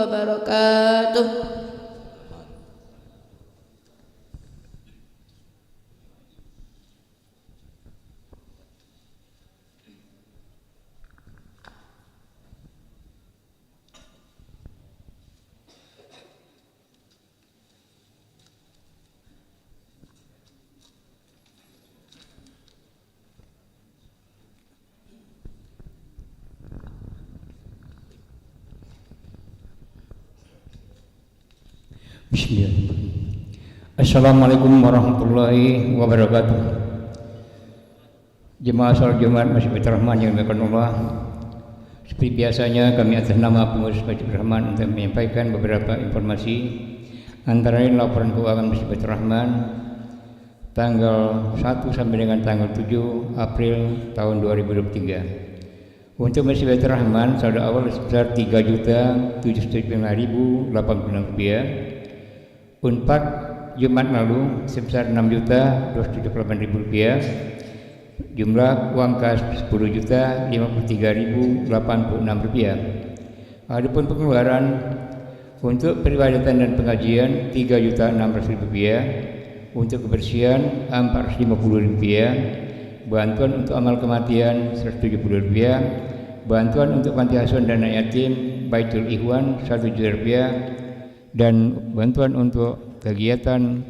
wabarakatuh. Bismillahirrahmanirrahim. Assalamualaikum warahmatullahi wabarakatuh. Jemaah salat Jumat Masjid Baitur Rahman yang dimuliakan Allah. Seperti biasanya kami atas nama pengurus Masjid Baitur Rahman untuk menyampaikan beberapa informasi, antara lain laporan keuangan Masjid Baitur Rahman tanggal 1 sampai dengan tanggal 7 April tahun 2023. Untuk Masjid Baitur Rahman saldo awal sebesar Rp3.775.086. Unpak Jumat lalu sebesar Rp6.278.000. Jumlah uang kas Rp10.053.086. Adapun pengeluaran untuk peribadatan dan pengajian Rp3.600.000. Untuk kebersihan Rp450.000. Bantuan untuk amal kematian Rp170.000. Bantuan untuk panti asuhan dan anak yatim Baitul Ikhwan Rp1 juta. Dan bantuan untuk kegiatan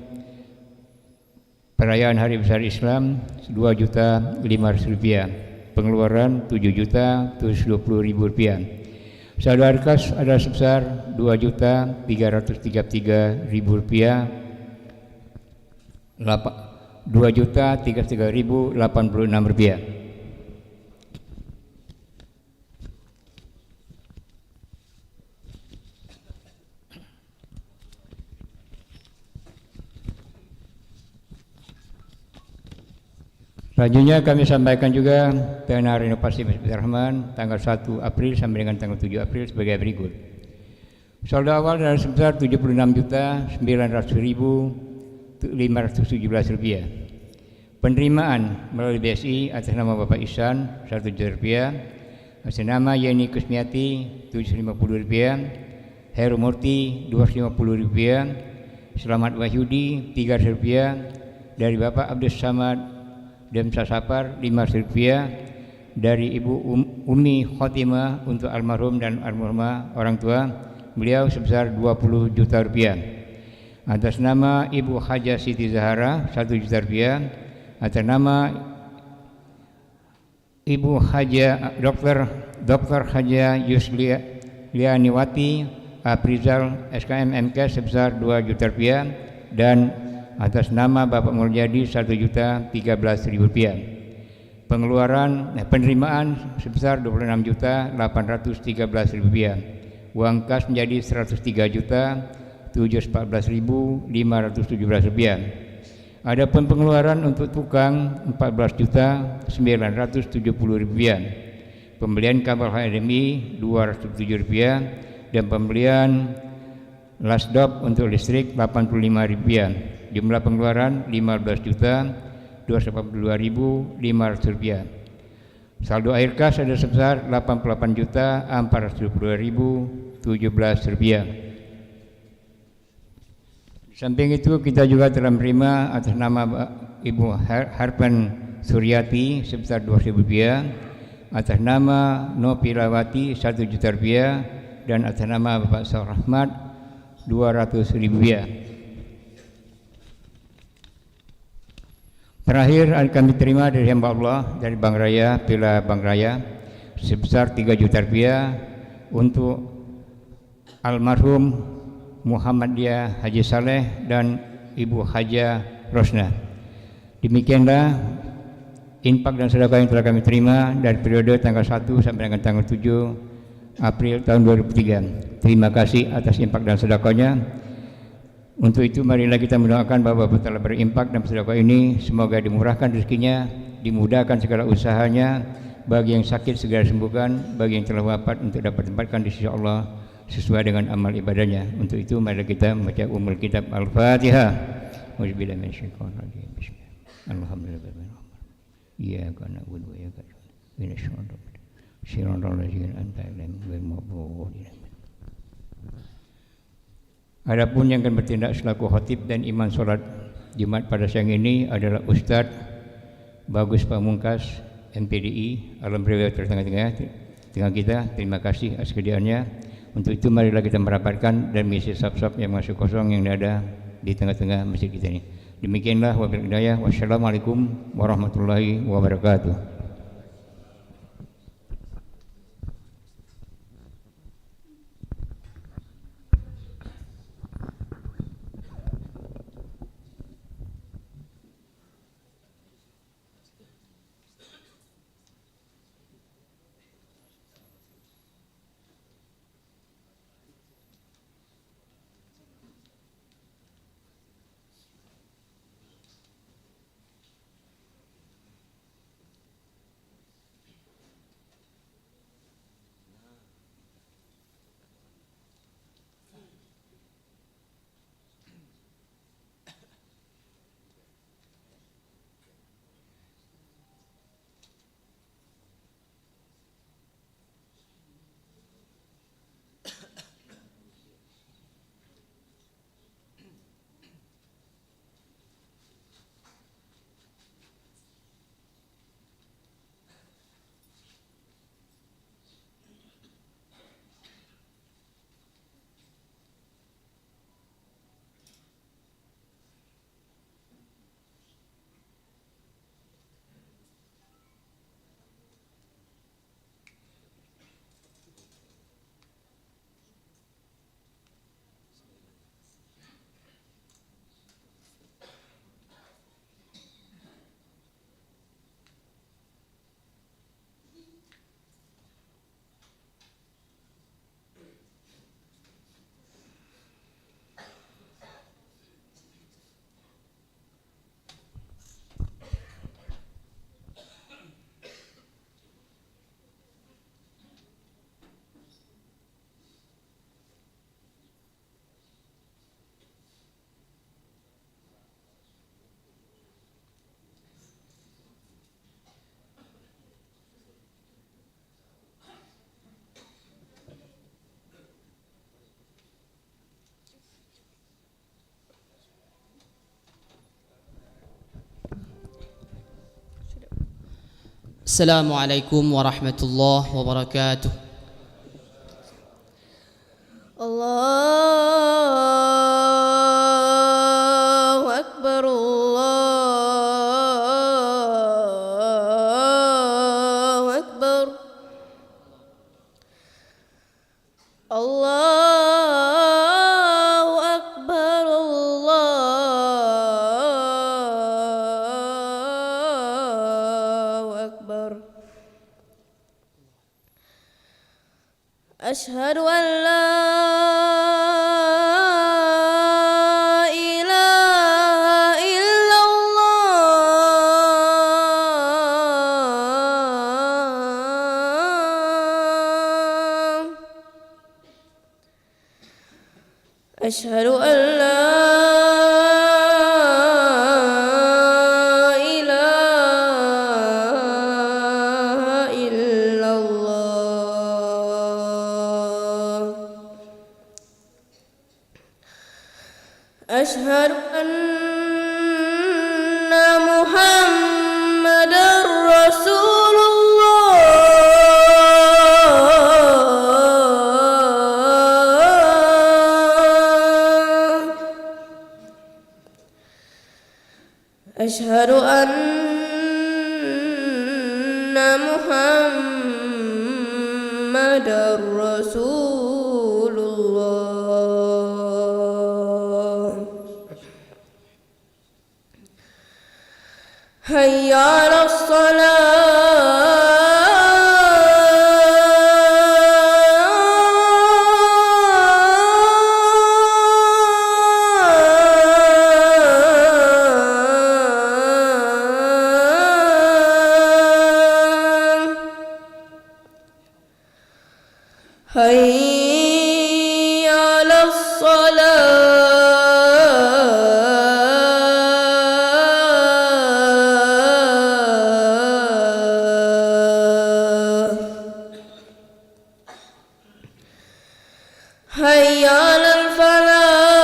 perayaan Hari Besar Islam Rp2.500.000. Pengeluaran Rp7.720.000. Saldo kas adalah sebesar Rp2.333.000. Rp2.333.086. Selanjutnya kami sampaikan juga dana renovasi Masjid Baitur Rahman tanggal 1 April sampai dengan tanggal 7 April sebagai berikut. Saldo awal adalah sebesar Rp76.900.517. Penerimaan melalui BSI atas nama Bapak Ihsan Rp1 juta. Atas nama Yeni Kusmiati Rp750.000. Heru Murti Rp250.000. Selamat Wahyudi Rp300.000. Dari Bapak Abdus Samad Demsa Sapar Rp500.000. Dari Ibu Umi Khotimah untuk almarhum dan almarhumah orang tua beliau sebesar Rp20 juta. Atas nama Ibu Haja Siti Zahara Rp1 juta. Atas nama Ibu Haja Dr. Haja Yuslianiwati Aprizal SKM MK sebesar Rp2 juta. Dan atas nama Bapak Mulyadi Rp1.013.000. Penerimaan sebesar Rp26.813.000. Uang kas menjadi Rp103.714.517. Adapun pengeluaran untuk tukang Rp14.970.000. Pembelian kabel HDMI Rp207.000 dan pembelian lasdop untuk listrik Rp85.000. Jumlah pengeluaran Rp15.282.500. Saldo akhir kas ada sebesar Rp88.420.017. Di samping itu kita juga telah menerima atas nama Ibu Harpan Suryati sebesar Rp200.000. Atas nama Nopilawati Rp1 juta dan atas nama Bapak Saur Rahmat Rp200.000. Terakhir kami terima dari hamba Allah dari Bank Raya Pila Bank Raya sebesar Rp3 juta untuk almarhum Muhammadiyah Haji Saleh dan Ibu Haja Rosna. Demikianlah infak dan sedekah yang telah kami terima dari periode tanggal 1 sampai dengan tanggal 7 April tahun 2003. Terima kasih atas infak dan sedekahnya. Untuk itu marilah kita mendoakan bahwa Bapak telah berimpak dan sedekah ini semoga dimurahkan rezekinya, dimudahkan segala usahanya, bagi yang sakit segera sembuhkan, bagi yang telah wafat untuk dapat tempatkan di sisi Allah sesuai dengan amal ibadahnya. Untuk itu marilah kita membaca Ummul Kitab Al-Fatihah. Auzubillahi minasyaitonir rajim. Bismillahirrahmanirrahim. Alhamdulillahirabbil alamin. Iyyaka na'budu wa iyyaka nasta'in. Ihdinas siratal ladzina an'amta 'alaihim ghairil maghdubi 'alaihim. Adapun yang akan bertindak selaku khatib dan imam sholat Jumat pada siang ini adalah Ustadz Bagus Pamungkas MPDI. Alam beliau tengah kita. Terima kasih atas kehadirannya. Untuk itu marilah kita merapatkan dan mengisi saf-saf yang masih kosong yang ada di tengah-tengah masjid kita ini. Demikianlah wabillahi hidayah. Wassalamualaikum warahmatullahi wabarakatuh. Assalamualaikum warahmatullahi wabarakatuh. Allahu Akbar, Allahu Akbar, Allahu Akbar, Allahu Akbar. Asyhadu an la ilaha illallah. Asyhadu an la ilaha illallah. Asyhadu anna Muhammadar Rasulullah. Asyhadu anna Muhammadar Rasulullah. Hayya 'alas salah. Hayya 'alas salah. Hayya 'alal falah.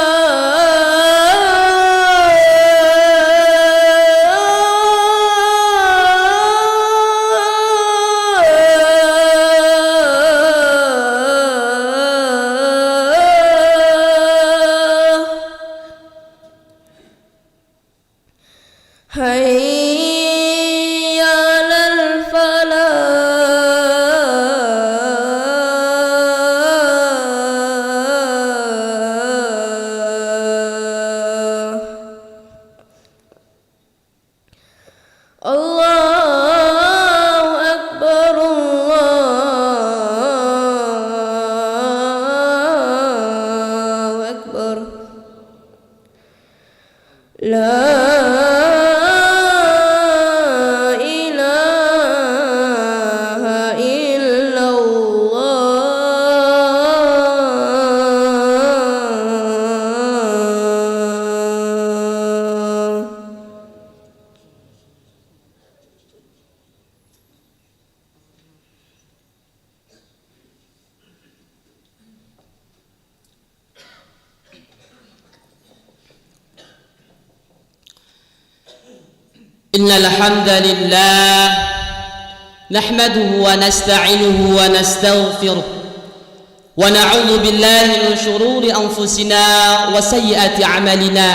لا إله إلا الله. إن الحمد لله نحمده ونستعينه ونستغفره ونعوذ بالله من شرور أنفسنا وسيئات أعمالنا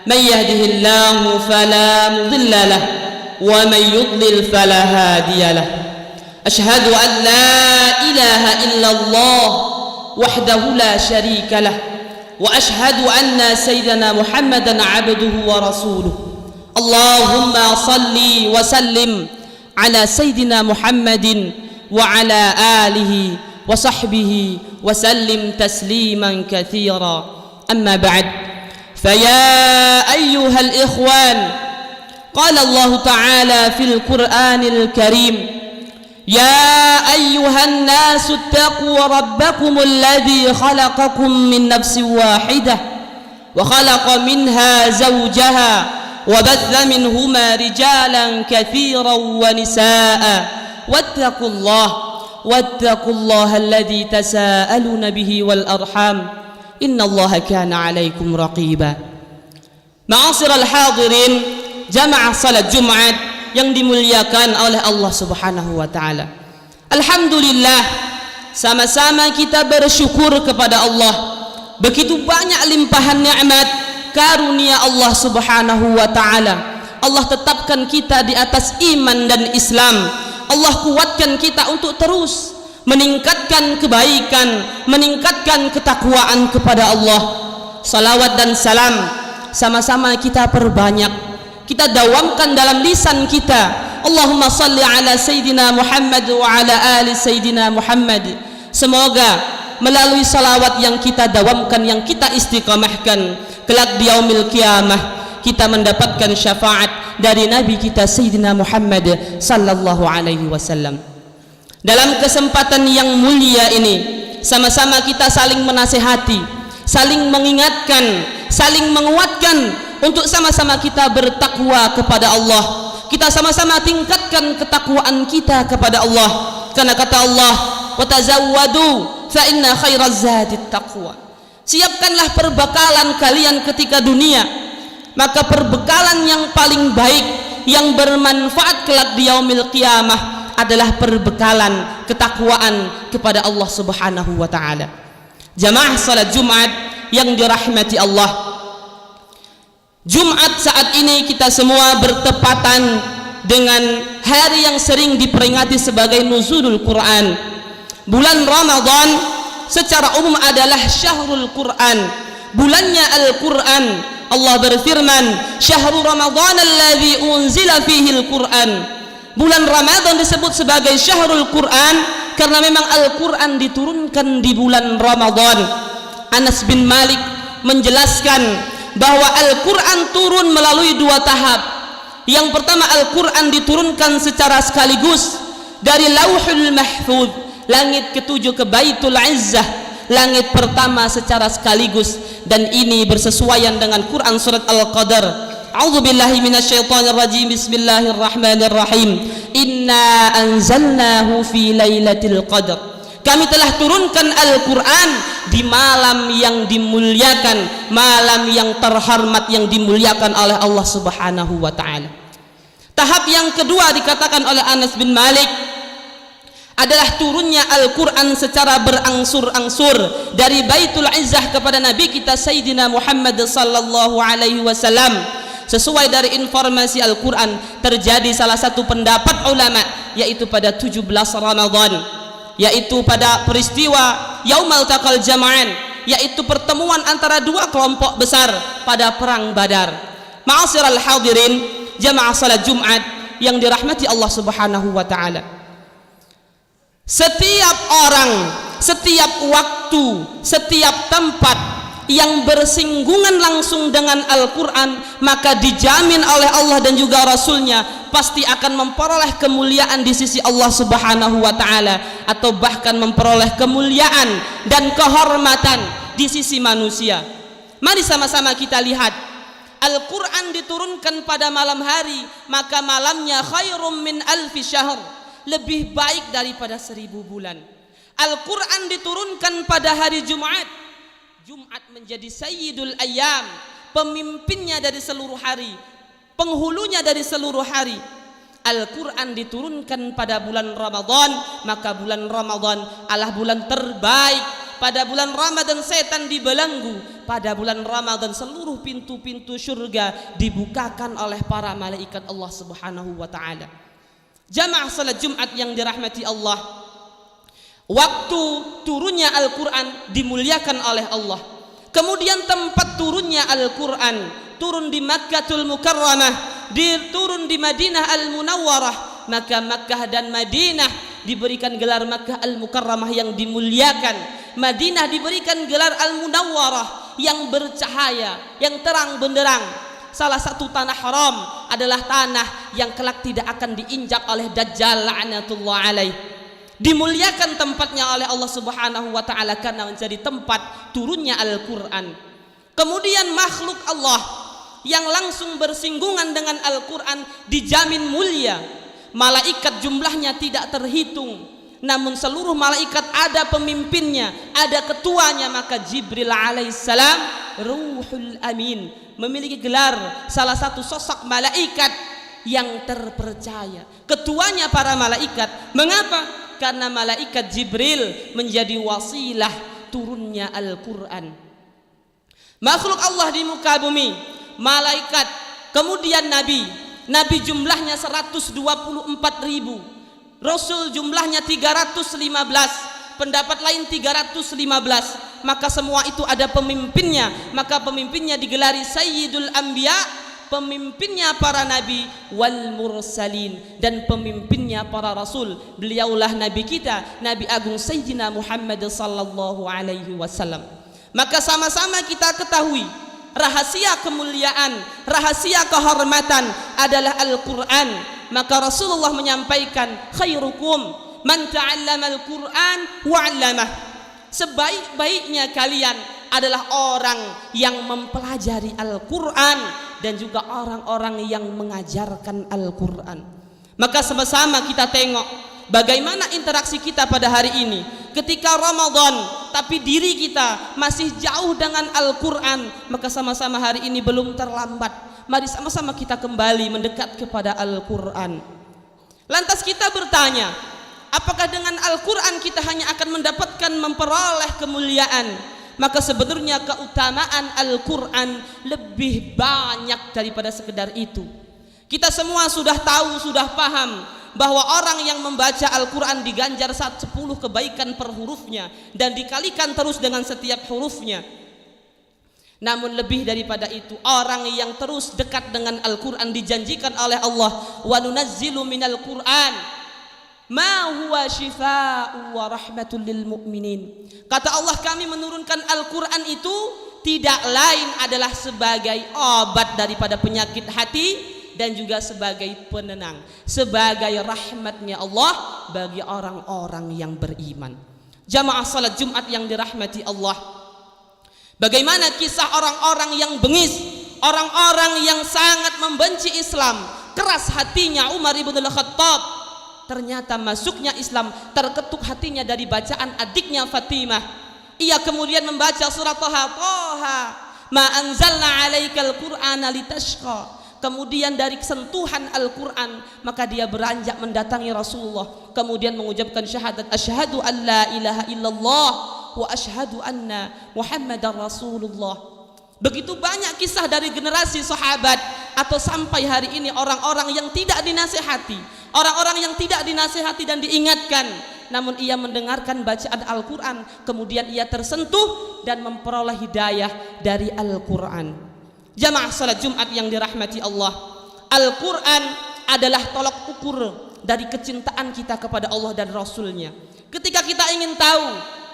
من يهده الله فلا مضل له ومن يضلل فلا هادي له أشهد أن لا إله إلا الله وحده لا شريك له وأشهد أن سيدنا محمدا عبده ورسوله اللهم صل وسلم على سيدنا محمد وعلى آله وصحبه وسلم تسليما كثيرا أما بعد فيا أيها الإخوان قال الله تعالى في القرآن الكريم يا أيها الناس اتقوا ربكم الذي خلقكم من نفس واحدة وخلق منها زوجها وبث منهما رجالا كثيرا ونساء واتقوا الله الذي تساءلون به والأرحام إن الله كان عليكم رقيبا. معاشر الحاضرين jamaah salat Jumat yang dimuliakan oleh Allah Subhanahu wa taala. Alhamdulillah, sama-sama kita bersyukur kepada Allah. Begitu banyak limpahan nikmat karunia Allah Subhanahu wa taala. Allah tetapkan kita di atas iman dan Islam. Allah kuatkan kita untuk terus meningkatkan kebaikan, meningkatkan ketakwaan kepada Allah. Salawat dan salam sama-sama kita perbanyak, kita dawamkan dalam lisan kita. Allahumma salli ala Sayyidina Muhammad wa ala ali Sayyidina Muhammad. Semoga melalui salawat yang kita dawamkan, yang kita istiqamahkan, kelak di yaumil qiyamah kita mendapatkan syafaat dari Nabi kita Sayyidina Muhammad sallallahu alaihi wasallam. Dalam kesempatan yang mulia ini, sama-sama kita saling menasihati, saling mengingatkan, saling menguatkan untuk sama-sama kita bertakwa kepada Allah. Kita sama-sama tingkatkan ketakwaan kita kepada Allah. Karena kata Allah, "Wa tazawwadu fa inna khairaz zadit taqwa." Siapkanlah perbekalan kalian ketika dunia, maka perbekalan yang paling baik, yang bermanfaat kelak di yaumil qiyamah adalah perbekalan ketakwaan kepada Allah Subhanahu wa taala. Jamaah salat Jumat yang dirahmati Allah, Jumat saat ini kita semua bertepatan dengan hari yang sering diperingati sebagai nuzulul Quran. Bulan Ramadan secara umum adalah syahrul Quran, bulannya Al-Quran. Allah berfirman, syahrul Ramadan alladzi unzila fihi Al-Quran. Bulan Ramadan disebut sebagai syahrul Quran karena memang Al-Quran diturunkan di bulan Ramadan. Anas bin Malik menjelaskan bahwa Al-Quran turun melalui dua tahap. Yang pertama, Al-Quran diturunkan secara sekaligus dari Lauhul Mahfuz, langit ketujuh ke Baitul Izzah, langit pertama secara sekaligus, dan ini bersesuaian dengan Quran surat Al-Qadar. A'udzubillahi minasyaitonir rajim. Bismillahirrahmanirrahim. Inna anzalnahu fi lailatul qadar. Kami telah turunkan Al-Quran di malam yang dimuliakan, malam yang terhormat, yang dimuliakan oleh Allah Subhanahu wa ta'ala. Tahap yang kedua dikatakan oleh Anas bin Malik adalah turunnya Al-Quran secara berangsur-angsur dari Baitul Izzah kepada Nabi kita Sayyidina Muhammad sallallahu alaihi wasallam. Sesuai dari informasi Al-Quran, terjadi salah satu pendapat ulama, yaitu pada 17 Ramadan, yaitu pada peristiwa Yaumal Taqal Jama'an, yaitu pertemuan antara dua kelompok besar pada perang Badar. Ma'asyiral hadirin, jamaah salat Jumat yang dirahmati Allah Subhanahu wa taala. Setiap orang, setiap waktu, setiap tempat yang bersinggungan langsung dengan Al-Quran, maka dijamin oleh Allah dan juga Rasulnya pasti akan memperoleh kemuliaan di sisi Allah Subhanahu wa ta'ala, atau bahkan memperoleh kemuliaan dan kehormatan di sisi manusia. Mari sama-sama kita lihat, Al-Quran diturunkan pada malam hari, maka malamnya khairum min alfi syahr, lebih baik daripada 1000 bulan. Al-Quran diturunkan pada hari Jumat. Jumat menjadi sayyidul ayyam, pemimpinnya dari seluruh hari, penghulunya dari seluruh hari. Al-Quran diturunkan pada bulan Ramadan, maka bulan Ramadan adalah bulan terbaik. Pada bulan Ramadan setan dibelenggu. Pada bulan Ramadan seluruh pintu-pintu surga dibukakan oleh para malaikat Allah Subhanahu wa ta'ala. Jamaah salat Jumat yang dirahmati Allah, waktu turunnya Al-Quran dimuliakan oleh Allah. Kemudian tempat turunnya Al-Quran, turun di Makkatul Mukarramah, turun di Madinah Al-Munawwarah, maka Makkah dan Madinah diberikan gelar Makkah Al-Mukarramah yang dimuliakan. Madinah diberikan gelar Al-Munawwarah yang bercahaya, yang terang benderang. Salah satu tanah haram adalah tanah yang kelak tidak akan diinjak oleh Dajjal la'natullah alaih. Dimuliakan tempatnya oleh Allah Subhanahu wa ta'ala karena menjadi tempat turunnya Al-Quran. Kemudian makhluk Allah yang langsung bersinggungan dengan Al-Quran dijamin mulia. Malaikat jumlahnya tidak terhitung, namun seluruh malaikat ada pemimpinnya, ada ketuanya. Maka Jibril alaihissalam, Ruhul Amin, memiliki gelar salah satu sosok malaikat yang terpercaya, ketuanya para malaikat. Mengapa? Karena malaikat Jibril menjadi wasilah turunnya Al-Quran. Makhluk Allah di muka bumi, malaikat, kemudian nabi jumlahnya 124.000, Rasul jumlahnya 315, pendapat lain 315. Maka semua itu ada pemimpinnya, maka pemimpinnya digelari Sayyidul Anbiya, pemimpinnya para nabi wal mursalin, dan pemimpinnya para rasul. Beliaulah nabi kita, Nabi Agung Sayyidina Muhammad sallallahu alaihi wasallam. Maka sama-sama kita ketahui rahasia kemuliaan, rahasia kehormatan adalah Al-Quran. Maka Rasulullah menyampaikan, khairukum man ta'allama Al-Quran wa 'allamah. Sebaik-baiknya kalian adalah orang yang mempelajari Al-Quran dan juga orang-orang yang mengajarkan Al-Quran. Maka sama-sama kita tengok bagaimana interaksi kita pada hari ini ketika Ramadan, tapi diri kita masih jauh dengan Al-Quran. Maka sama-sama hari ini belum terlambat, mari sama-sama kita kembali mendekat kepada Al-Quran. Lantas kita bertanya, apakah dengan Al-Quran kita hanya akan mendapatkan memperoleh kemuliaan? Maka sebenarnya keutamaan Al-Quran lebih banyak daripada sekedar itu. Kita semua sudah tahu, sudah paham bahwa orang yang membaca Al-Quran diganjar 10 kebaikan per hurufnya dan dikalikan terus dengan setiap hurufnya. Namun lebih daripada itu, orang yang terus dekat dengan Al-Quran dijanjikan oleh Allah, wa nunazzilu minal Quran ma huwa shifaa'u wa rahmatul lil mu'minin. Kata Allah, kami menurunkan Al-Quran itu tidak lain adalah sebagai obat daripada penyakit hati dan juga sebagai penenang, sebagai rahmatnya Allah bagi orang-orang yang beriman. Jamaah salat Jumat yang dirahmati Allah, bagaimana kisah orang-orang yang bengis, orang-orang yang sangat membenci Islam, keras hatinya Umar ibn al-Khattab. Ternyata masuknya Islam terketuk hatinya dari bacaan adiknya Fatimah. Ia kemudian membaca surat Thaha, ma anzalna alaikal qur'ana litashqa. Kemudian dari sentuhan Al-Quran, maka dia beranjak mendatangi Rasulullah, kemudian mengucapkan syahadat, asyhadu an la ilaha illallah wa asyhadu anna Muhammadar Rasulullah. Begitu banyak kisah dari generasi sahabat, atau sampai hari ini orang-orang yang tidak dinasihati, orang-orang yang tidak dinasihati dan diingatkan, namun ia mendengarkan bacaan Al-Quran, kemudian ia tersentuh dan memperoleh hidayah dari Al-Quran. Jamaah salat Jumat yang dirahmati Allah, Al-Quran adalah tolak ukur dari kecintaan kita kepada Allah dan Rasulnya. Ketika kita ingin tahu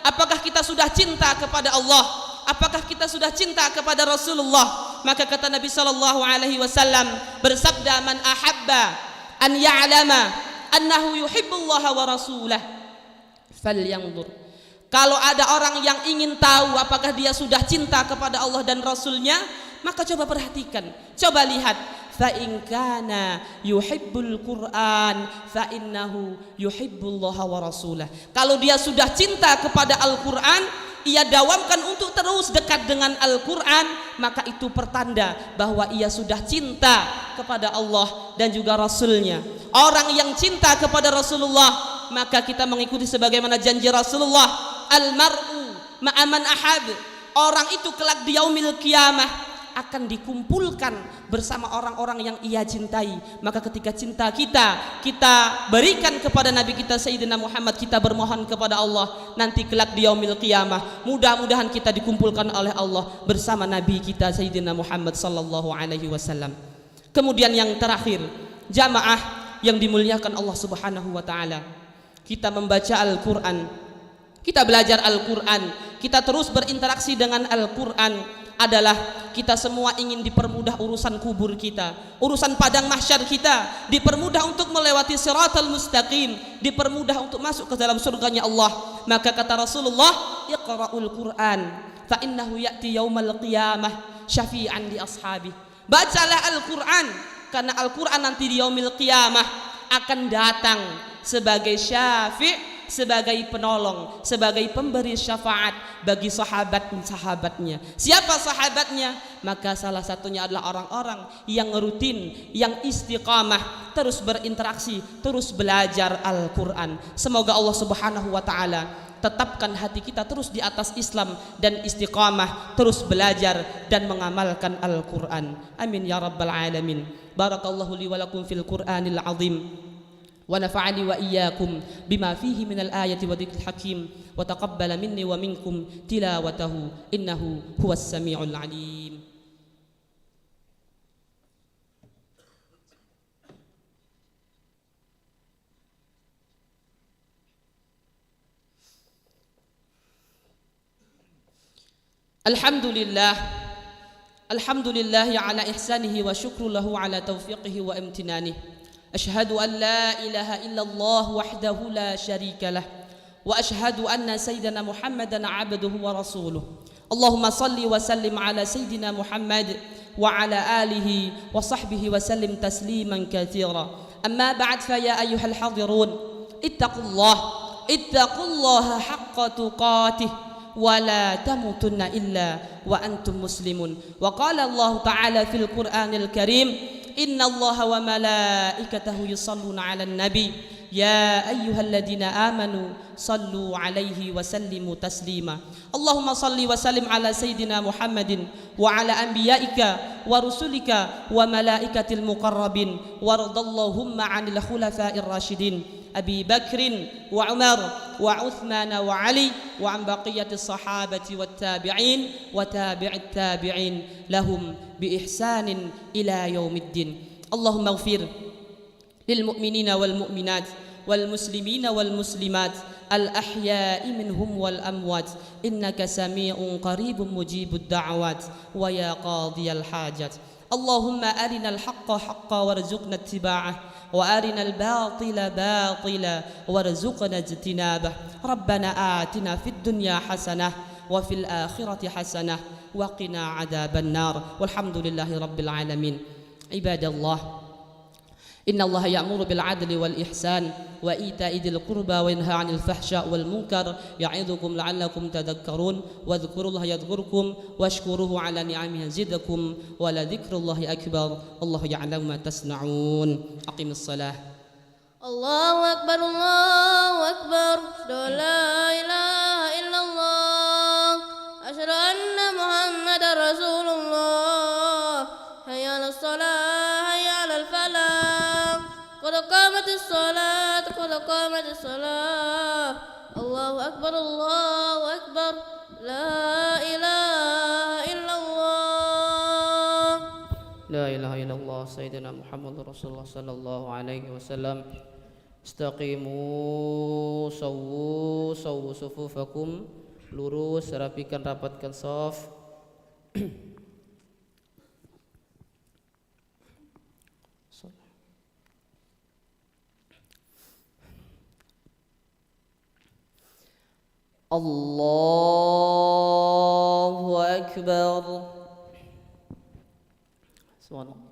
apakah kita sudah cinta kepada Allah, apakah kita sudah cinta kepada Rasulullah? Maka kata Nabi sallallahu alaihi wasallam bersabda, man ahabba an ya'lama annahu yuhibbullaha wa rasulah falyanzur. Kalau ada orang yang ingin tahu apakah dia sudah cinta kepada Allah dan Rasulnya, maka coba perhatikan, coba lihat. Fa in kana yuhibbul Qur'an fa innahu yuhibbullaha wa rasulah. Kalau dia sudah cinta kepada Al-Qur'an, ia dawamkan untuk terus dekat dengan Al-Qur'an, maka itu pertanda bahwa ia sudah cinta kepada Allah dan juga Rasulnya. Orang yang cinta kepada Rasulullah, maka kita mengikuti sebagaimana janji Rasulullah, al-mar'u ma'aman ahab. Orang itu kelak di yaumil qiyamah akan dikumpulkan bersama orang-orang yang ia cintai. Maka ketika cinta kita berikan kepada Nabi kita Sayyidina Muhammad, kita bermohon kepada Allah nanti kelak di yaumil qiyamah, mudah-mudahan kita dikumpulkan oleh Allah bersama Nabi kita Sayyidina Muhammad sallallahu alaihi wasallam. Kemudian yang terakhir, jamaah yang dimuliakan Allah Subhanahu wa taala, kita membaca Al-Qur'an, kita belajar Al-Qur'an, kita terus berinteraksi dengan Al-Qur'an adalah kita semua ingin dipermudah urusan kubur kita, urusan padang mahsyar kita, dipermudah untuk melewati siratal mustaqim, dipermudah untuk masuk ke dalam surganya Allah. Maka kata Rasulullah, iqra'ul Qur'an fa innahu ya'ti yaumal qiyamah syafi'an li ashabi. Bacalah Al-Qur'an, karena Al-Qur'an nanti di yaumil qiyamah akan datang sebagai syafi', sebagai penolong, sebagai pemberi syafaat bagi sahabat-sahabatnya. Siapa sahabatnya? Maka salah satunya adalah orang-orang yang rutin, yang istiqamah, terus berinteraksi, terus belajar Al-Qur'an. Semoga Allah Subhanahu wa taala tetapkan hati kita terus di atas Islam dan istiqamah, terus belajar dan mengamalkan Al-Qur'an. Amin ya rabbal alamin. Barakallahu li wa lakum fil Qur'anil azim. ونفعني وإياكم بما فيه من الآية وذكر الحكيم وتقبل مني ومنكم تلاوته إنه هو السميع العليم. الحمد لله على إحسانه وشكر له على توفيقه وامتنانه. أشهد أن لا إله إلا الله وحده لا شريك له وأشهد أن سيدنا محمدا عبده ورسوله. اللهم صل وسلم على سيدنا محمد وعلى آله وصحبه وسلم تسليما كثيرا. أما بعد فيا أيها الحاضرون اتقوا الله حق تقاته ولا تموتن إلا وأنتم مسلمون. وقال الله تعالى في القرآن الكريم إن الله وملائكته يصلون على النبي يا أيها الذين آمنوا صلوا عليه وسلموا تسليما. اللهم صل وسلم على سيدنا محمد وعلى أنبيائك ورسلك وملائكة المقربين، وارض اللهم عن الخلفاء الراشدين أبي بكر وعمر وعثمان وعلي وعن بقية الصحابة والتابعين وتابع التابعين لهم بإحسان إلى يوم الدين. اللهم اغفر للمؤمنين والمؤمنات والمسلمين والمسلمات الأحياء منهم والأموات إنك سميع قريب مجيب الدعوات ويا قاضي الحاجات. اللهم أرنا الحق حقا وارزقنا اتباعه وأرنا الباطل باطلا وارزقنا اجتنابه. ربنا آتنا في الدنيا حسنة وفي الآخرة حسنة وقنا عذاب النار والحمد لله رب العالمين. عباد الله، إن الله يأمر بالعدل والإحسان وإيتاء ذي القربى وينهى عن الفحشاء والمنكر يعظكم لعلكم تذكرون. واذكروا الله يذكركم واشكروه على نعمه يزدكم ولذكر الله أكبر والله يعلم ما تصنعون. أقم الصلاة. الله أكبر الله أكبر لا إله إلا الله أشهد أن محمد رسول الله حي على الصلاة حي على الفلاح قد قامت الصلاة قد قامت الصلاة. الله أكبر الله أكبر لا إله إلا الله لا إله إلا الله سيدنا محمد رسول الله صلى الله عليه وسلم. استقيموا صووا صفوفكم lurus, rapikan rapatkan shaf. Allahu Akbar. Subhanallah.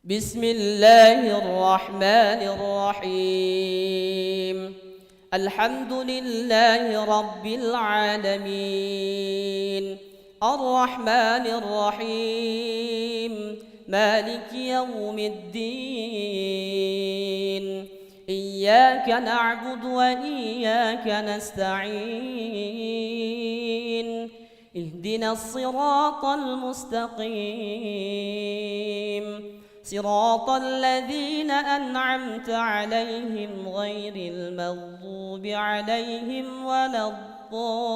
بسم الله الرحمن الرحيم الحمد لله رب العالمين الرحمن الرحيم مالك يوم الدين إياك نعبد وإياك نستعين اهدنا الصراط المستقيم صراط الذين أنعمت عليهم غير المغضوب عليهم ولا الضالين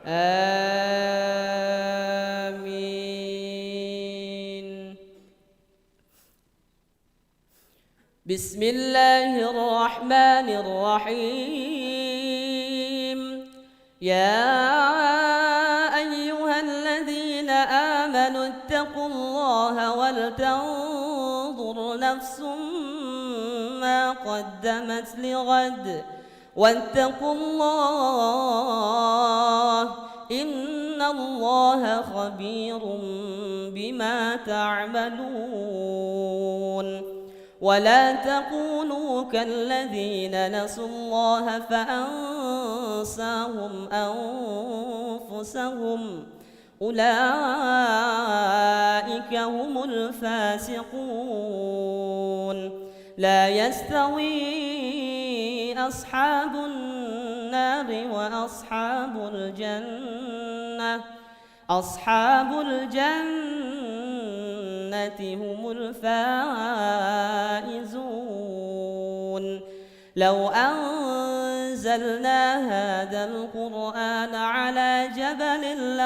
آمين. بسم الله الرحمن الرحيم يا اتقوا الله ولتنظر نفس ما قدمت لغد واتقوا الله إن الله خبير بما تعملون ولا تكونوا كالذين نسوا الله فأنساهم أنفسهم أولئك هم الفاسقون لا يستوي أصحاب النار وأصحاب الجنة أصحاب الجنة هم الفائزون لو أنزلنا هذا القرآن على جبل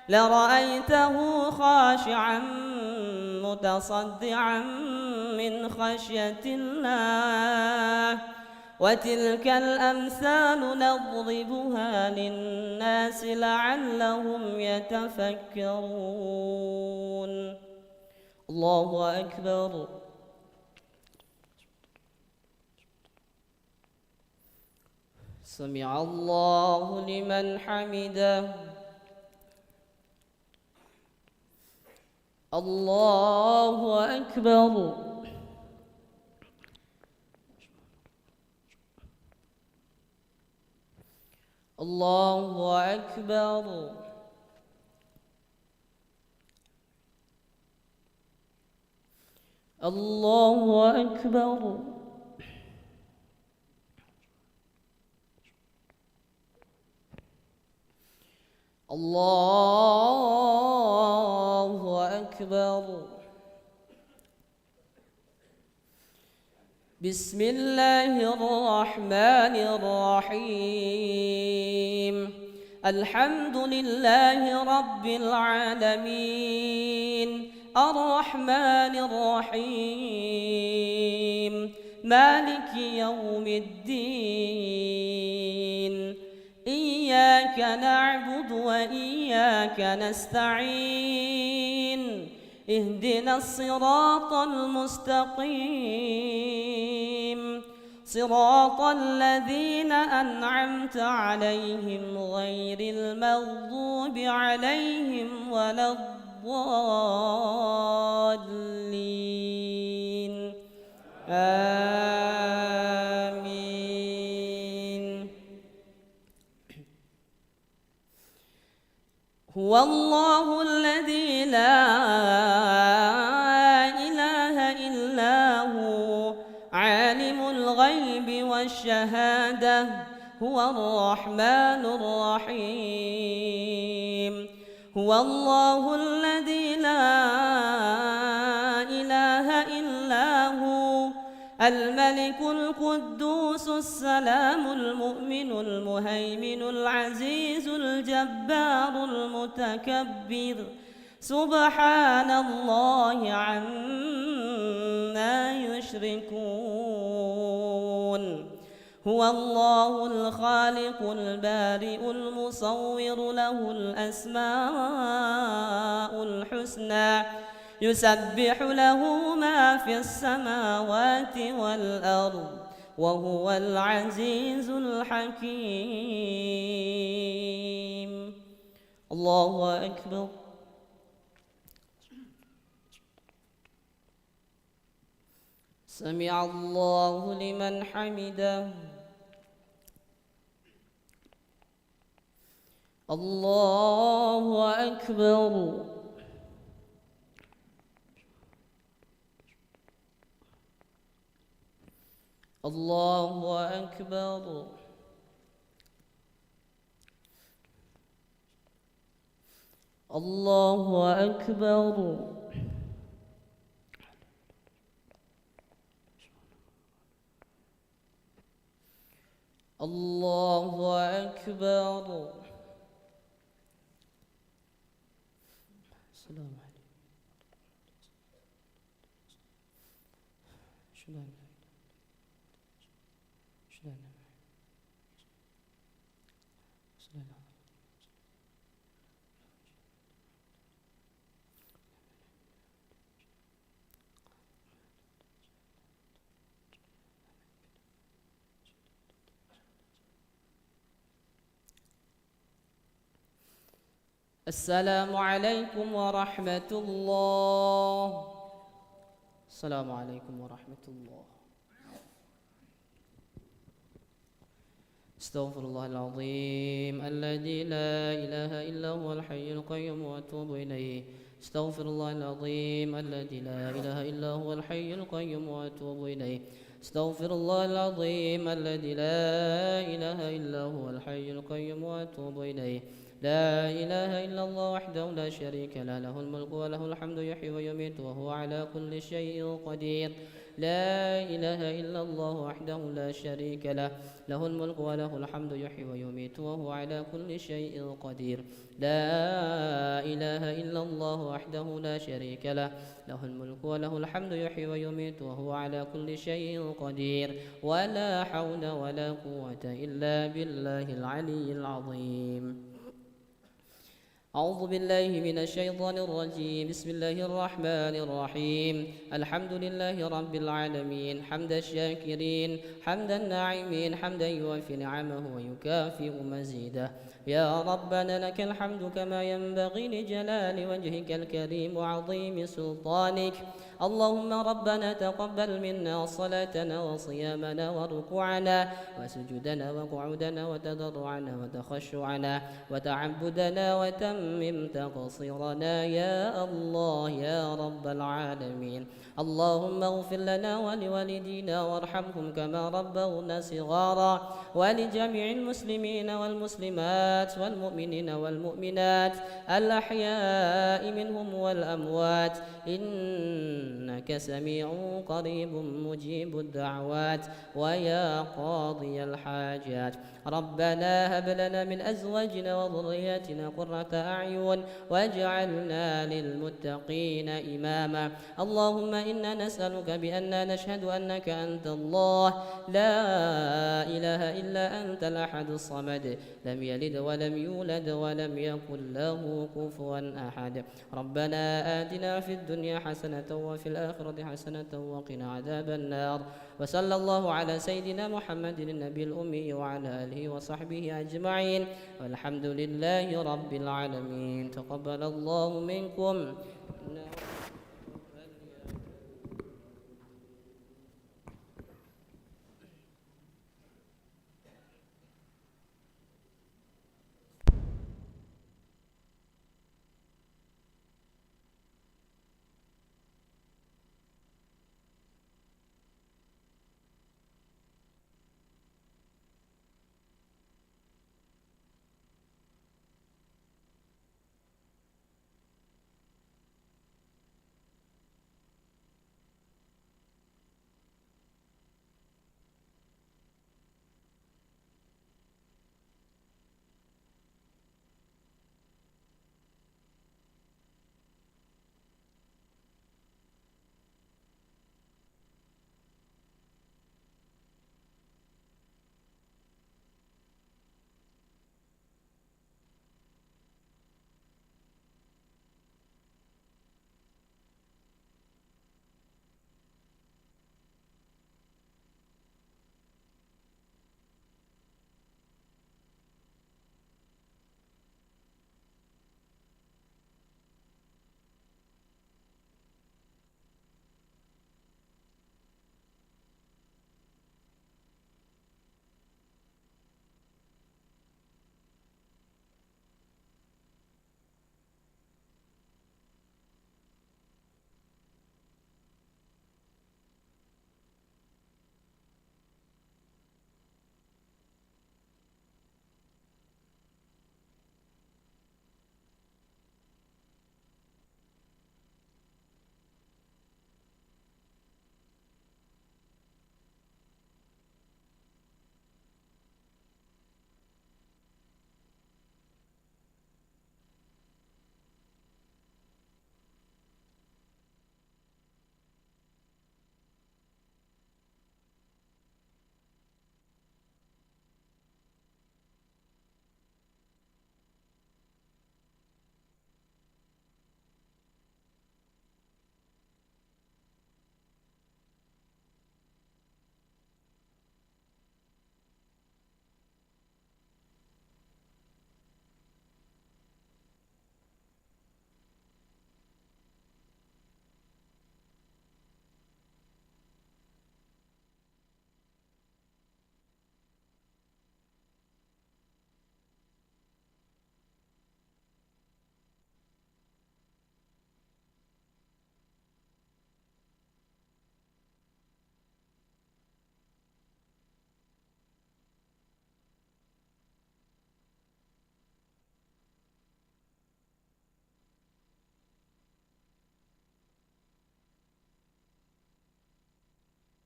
لرأيته خاشعا متصدعا من خشية الله وتلك الأمثال نضربها للناس لعلهم يتفكرون. الله أكبر. سمع الله لمن حمده. الله أكبر. الله أكبر. الله أكبر. الله أكبر. بسم الله الرحمن الرحيم الحمد لله رب العالمين الرحمن الرحيم مالك يوم الدين إياك نعبد وإياك نستعين اهدنا الصراط المستقيم صراط الذين أنعمت عليهم غير المغضوب عليهم ولا الضالين آمين. هو الله الذي لا إله إلا هو عالم الغيب والشهادة هو الرحمن الرحيم هو الله الذي لا إله إلا هو الملك القدوس السلام المؤمن المهيمن العزيز الجبار المتكبر سبحان الله عما يشركون هو الله الخالق البارئ المصور له الأسماء الحسنى يسبح له ما في السماوات والأرض وهو العزيز الحكيم الله أكبر سمع الله لمن حمده الله أكبر الله أكبر الله أكبر الله أكبر السلام عليكم السلام عليكم ورحمة الله السلام عليكم ورحمة الله استغفر الله العظيم الذي لا إله إلا هو الحي القيوم وأتوب إليه استغفر الله العظيم الذي لا إله إلا هو الحي القيوم وأتوب إليه استغفر الله العظيم الذي لا إله إلا هو الحي القيوم وأتوب إليه لا إله إلا الله وحده لا شريك له له الملك وله الحمد يحيي ويميت وهو على كل شيء قدير لا إله إلا الله وحده لا شريك له له الملك وله الحمد يحيي ويميت وهو على كل شيء قدير لا إله إلا الله وحده لا شريك له له الملك وله الحمد يحيي ويميت وهو على كل شيء قدير ولا حول ولا قوة إلا بالله العلي العظيم أعوذ بالله من الشيطان الرجيم بسم الله الرحمن الرحيم الحمد لله رب العالمين حمد الشاكرين حمد الناعمين حمدا يوافي نعمه ويكافئ مزيده يا ربنا لك الحمد كما ينبغي لجلال وجهك الكريم وعظيم سلطانك اللهم ربنا تقبل منا صلاتنا وصيامنا وركوعنا وسجودنا وقعودنا وتضرعنا وتخشعنا وتعبدنا وتمم تقصيرنا يا الله يا رب العالمين اللهم اغفر لنا ولوالدينا وارحمهم كما ربونا صغارا ولجميع المسلمين والمسلمات والمؤمنين والمؤمنات الأحياء منهم والأموات إنك سميع قريب مجيب الدعوات ويا قاضي الحاجات ربنا هب لنا من أزواجنا وذرياتنا قرة أعين واجعلنا للمتقين إماما اللهم إنا نسألك بأننا نشهد أنك أنت الله لا إله إلا أنت الأحد الصمد لم يلد ولم يولد ولم يكن له كفوا أحد ربنا آتنا في الدنيا حسنة وفي الآخرة حسنة وقنا عذاب النار وصلى الله على سيدنا محمد النبي الأمي وعلى آله وصحبه أجمعين والحمد لله رب العالمين تقبل الله منكم